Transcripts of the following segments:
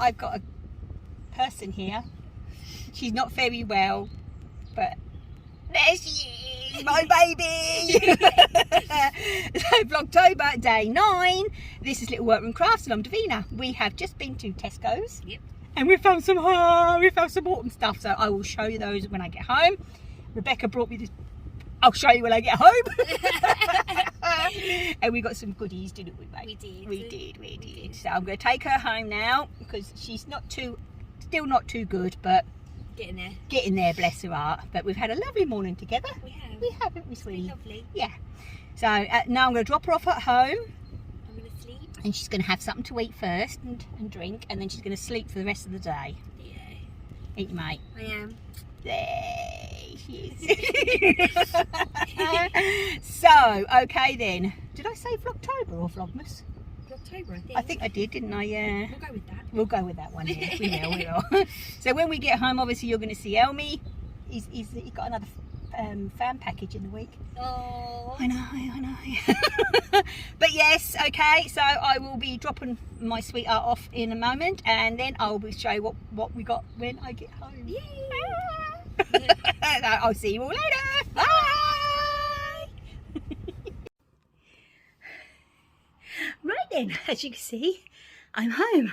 I've got a person here. She's not very well, but there she is, my baby. So vlogtober day 9. This is Little Workroom Crafts and I'm Davina. We have just been to Tesco's. Yep. And we found some autumn stuff, so I will show you those when I get home. Rebekka brought me this. I'll show you when I get home. And we got some goodies, didn't we, mate? We did. So I'm going to take her home now because she's still not too good, but getting there, bless her heart. But we've had a lovely morning together. We have, haven't we, sweetie? Lovely. Yeah. So now I'm going to drop her off at home. I'm going to sleep. And she's going to have something to eat first and drink, and then she's going to sleep for the rest of the day. Yeah. Ain't you, mate? I am. There she is. So, okay then. Did I say Vlogtober or Vlogmas? Vlogtober, I think I did, didn't I? Yeah. We'll go with that. We'll go with that one. Yeah. We will. So when we get home, obviously you're going to see Elmy. He's got another fan package in the week. Oh. I know. But yes, okay. So I will be dropping my sweetheart off in a moment, and then I will show you what we got when I get home. Yay. I'll see you all later. Bye. Right then, as you can see, I'm home.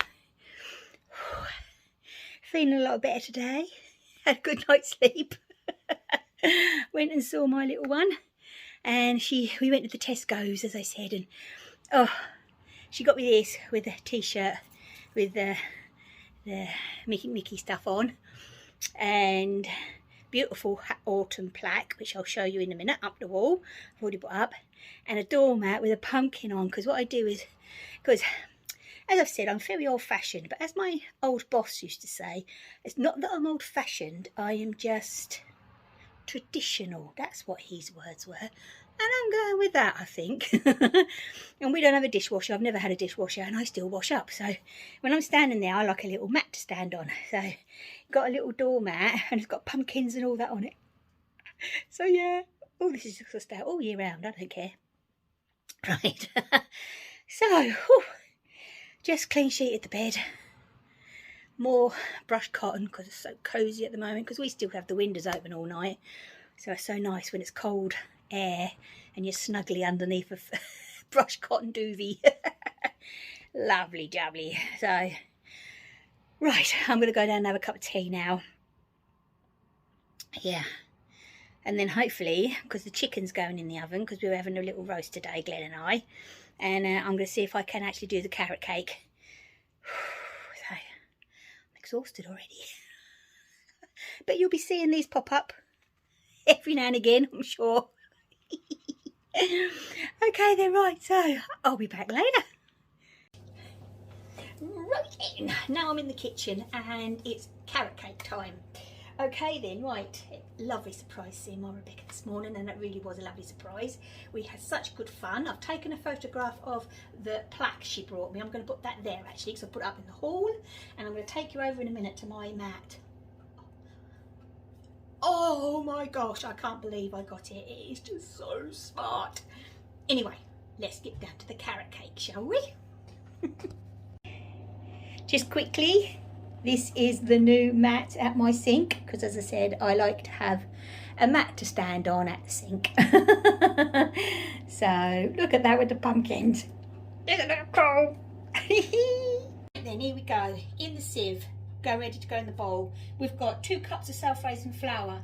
Feeling a lot better today. Had a good night's sleep. Went and saw my little one, and we went to the Tesco's, as I said, and she got me this with a t-shirt with the Mickey stuff on, and beautiful autumn plaque, which I'll show you in a minute, up the wall. I've already put up, and a doormat with a pumpkin on, because what I do is, because as I've said, I'm very old-fashioned, but as my old boss used to say, it's not that I'm old-fashioned, I am just traditional. That's what his words were, and I'm going with that, I think. And we don't have a dishwasher. I've never had a dishwasher, and I still wash up, so when I'm standing there I like a little mat to stand on. So got a little doormat, and it's got pumpkins and all that on it. So yeah, oh, this is just to stay out all year round. I don't care. Right. So just clean sheeted the bed, more brushed cotton because it's so cosy at the moment, because we still have the windows open all night, so it's so nice when it's cold air and you're snugly underneath a brushed cotton duvet. Lovely jubbly. So right, I'm going to go down and have a cup of tea now. Yeah, and then hopefully, because the chicken's going in the oven, because we were having a little roast today, Glenn and I, and I'm going to see if I can actually do the carrot cake. So I'm exhausted already. But you'll be seeing these pop up every now and again, I'm sure. Okay then, right, so I'll be back later. Right then, now I'm in the kitchen and it's carrot cake time. Okay then, right, lovely surprise seeing my Rebekka this morning, and it really was a lovely surprise. We had such good fun. I've taken a photograph of the plaque she brought me. I'm going to put that there actually, because I put it up in the hall, and I'm going to take you over in a minute to my mat. Oh my gosh, I can't believe I got it. It is just so smart. Anyway, let's get down to the carrot cake, shall we? Just quickly, this is the new mat at my sink, because as I said, I like to have a mat to stand on at the sink. So look at that with the pumpkins. Isn't it cool? Then here we go, in the sieve, go ready to go in the bowl. We've got 2 cups of self-raising flour,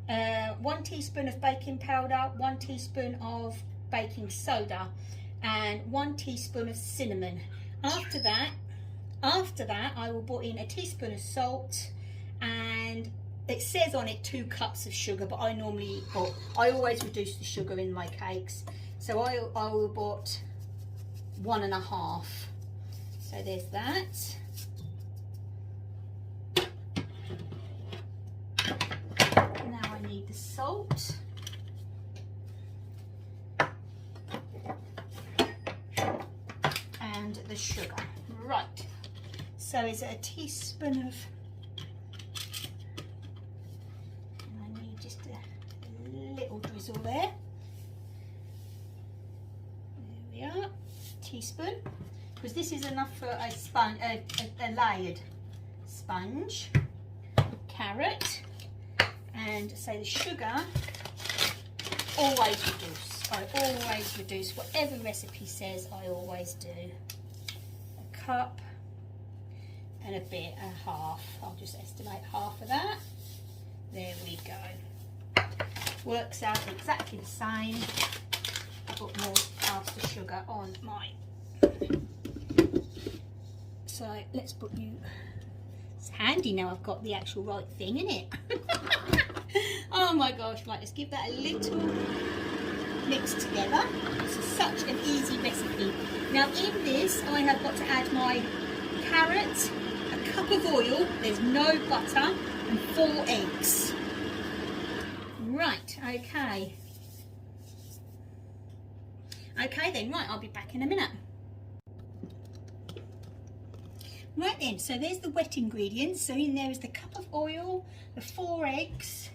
1 teaspoon of baking powder, 1 teaspoon of baking soda, and 1 teaspoon of cinnamon. After that I will put in a teaspoon of salt, and it says on it 2 cups of sugar, but I always reduce the sugar in my cakes, so I will put 1.5. So there's that. Now I need the salt. And the sugar. Right. So is it a teaspoon of, and I need just a little drizzle there. There we are. Teaspoon. because this is enough for a sponge, a layered sponge. Carrot, and say the sugar, always reduce. I always reduce. Whatever recipe says, I always do. A cup and a bit, and half. I'll just estimate half of that. There we go. Works out exactly the same. I put more caster sugar on mine. So let's put you. It's handy now I've got the actual right thing in it. Oh my gosh, right, let's give that a little mix together. This is such an easy recipe. Now in this I have got to add my carrot, a cup of oil, there's no butter, and 4 eggs. Right, okay. Okay then, right, I'll be back in a minute. Right then, so there's the wet ingredients. So in there is the cup of oil, the 4 eggs,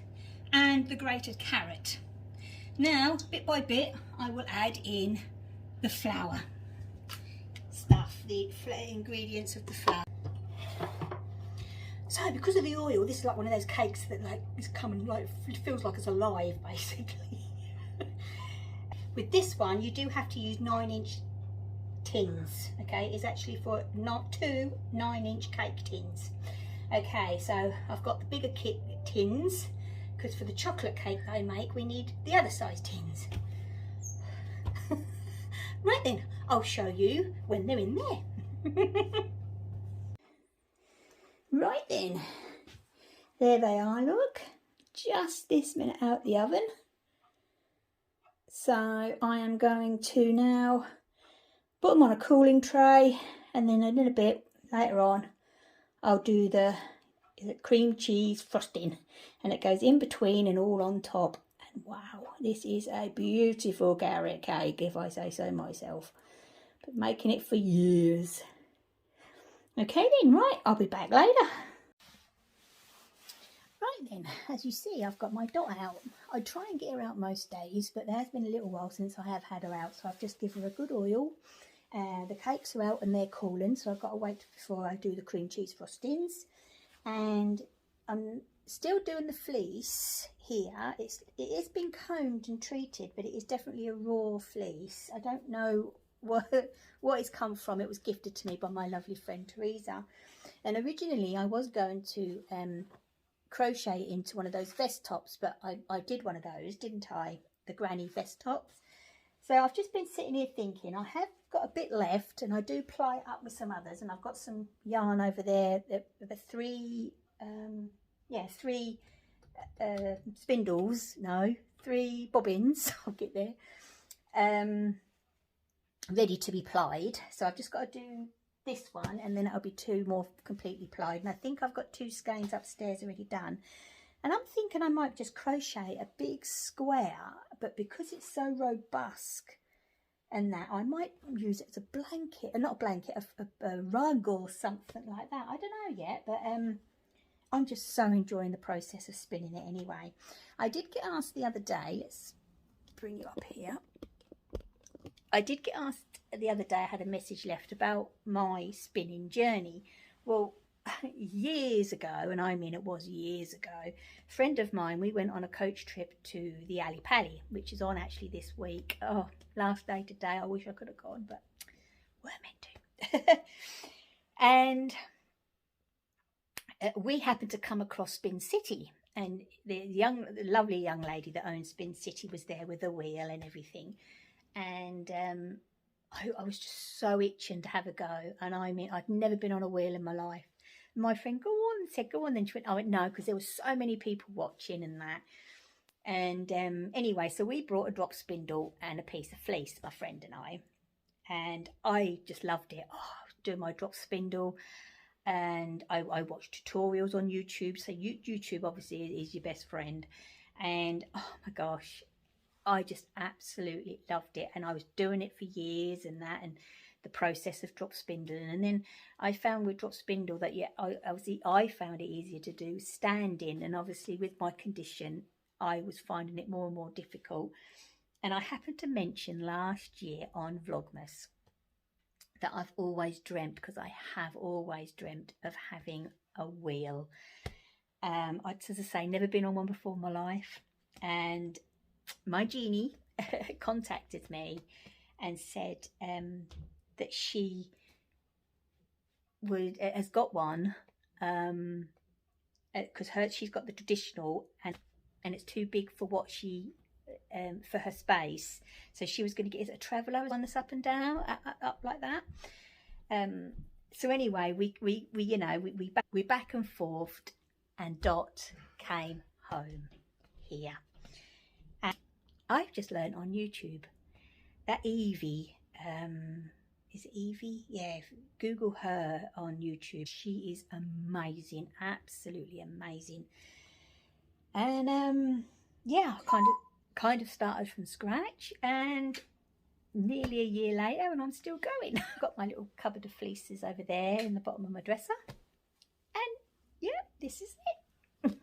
and the grated carrot. Now, bit by bit, I will add in the flour stuff, the ingredients of the flour. So because of the oil, this is like one of those cakes that like is coming, like it feels like it's alive basically. With this one, you do have to use 9-inch tins. Okay, it's actually for not 2 9-inch cake tins. Okay, so I've got the bigger tins because for the chocolate cake that I make, we need the other size tins. Right then, I'll show you when they're in there. Right then, there they are, look, just this minute out the oven. So I am going to now put them on a cooling tray, and then a little bit later on I'll do the cream cheese frosting, and it goes in between and all on top. And wow, this is a beautiful carrot cake if I say so myself. Been making it for years. Okay then, right, I'll be back later. Right then, as you see, I've got my dot out. I try and get her out most days, but there has been a little while since I have had her out, so I've just given her a good oil. The cakes are out and they're cooling, so I've got to wait before I do the cream cheese frostings. And I'm still doing the fleece here. It has been combed and treated, but it is definitely a raw fleece. I don't know what it's come from. It was gifted to me by my lovely friend Teresa, and originally I was going to crochet it into one of those vest tops, but I did one of those, didn't I, the granny vest tops. So I've just been sitting here thinking, I have got a bit left, and I do ply it up with some others, and I've got some yarn over there, the 3 spindles, no, 3 bobbins, I'll get there, ready to be plied. So I've just got to do this one, and then it'll be 2 more completely plied, and I think I've got 2 skeins upstairs already done. And I'm thinking I might just crochet a big square, but because it's so robust and that, I might use it as a blanket, not a blanket, a rug or something like that. I don't know yet, but I'm just so enjoying the process of spinning it anyway. I did get asked the other day, let's bring you up here. I did get asked the other day, I had a message left about my spinning journey. Well, years ago, and I mean it was years ago, a friend of mine, we went on a coach trip to the Ali Pali, which is on actually this week. Oh, last day today. I wish I could have gone, but weren't meant to. And we happened to come across Spin City, and the lovely young lady that owns Spin City was there with the wheel and everything. And I was just so itching to have a go, and I mean I'd never been on a wheel in my life. My friend said go on, then she went, I went no, because there was so many people watching and that. And anyway, so we brought a drop spindle and a piece of fleece, my friend and I just loved it. Doing my drop spindle, and I watched tutorials on YouTube. So YouTube obviously is your best friend, and oh my gosh, I just absolutely loved it, and I was doing it for years and that, and the process of drop spindling. And then I found with drop spindle that I found it easier to do standing, and obviously with my condition I was finding it more and more difficult. And I happened to mention last year on Vlogmas that I've always dreamt, because I have always dreamt of having a wheel. As I say, never been on one before in my life, and my genie contacted me and said that she has got one, because she's got the traditional, and it's too big for what she for her space, so she was going to get a traveller, one that's up and down, up like that. So anyway, we back and forth, and Dot came home here, and I've just learned on YouTube that Evie, is it Evie? Yeah, Google her on YouTube. She is amazing, absolutely amazing. And yeah, kind of started from scratch, and nearly a year later, and I'm still going. I've got my little cupboard of fleeces over there in the bottom of my dresser, and yeah, this is it.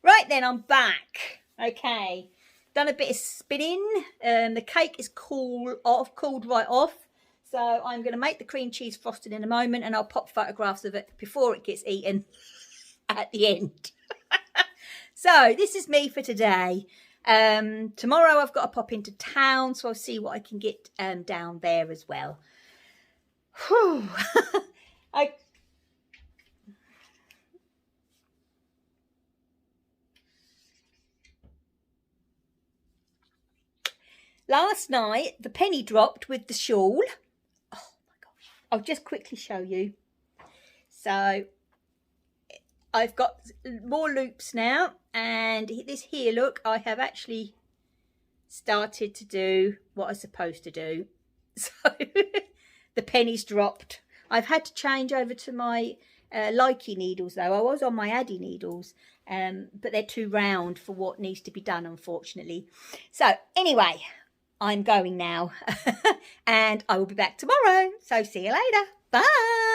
Right then, I'm back. Okay, done a bit of spinning. The cake is cooled right off. So I'm going to make the cream cheese frosting in a moment, and I'll pop photographs of it before it gets eaten at the end. So this is me for today. Tomorrow I've got to pop into town, so I'll see what I can get down there as well. Whew. Last night, the penny dropped with the shawl. Oh my gosh. I'll just quickly show you. So I've got more loops now, and this here, look, I have actually started to do what I'm supposed to do. So the penny's dropped. I've had to change over to my likey needles though. I was on my Addy needles, but they're too round for what needs to be done, unfortunately. So anyway, I'm going now and I will be back tomorrow. So see you later. Bye.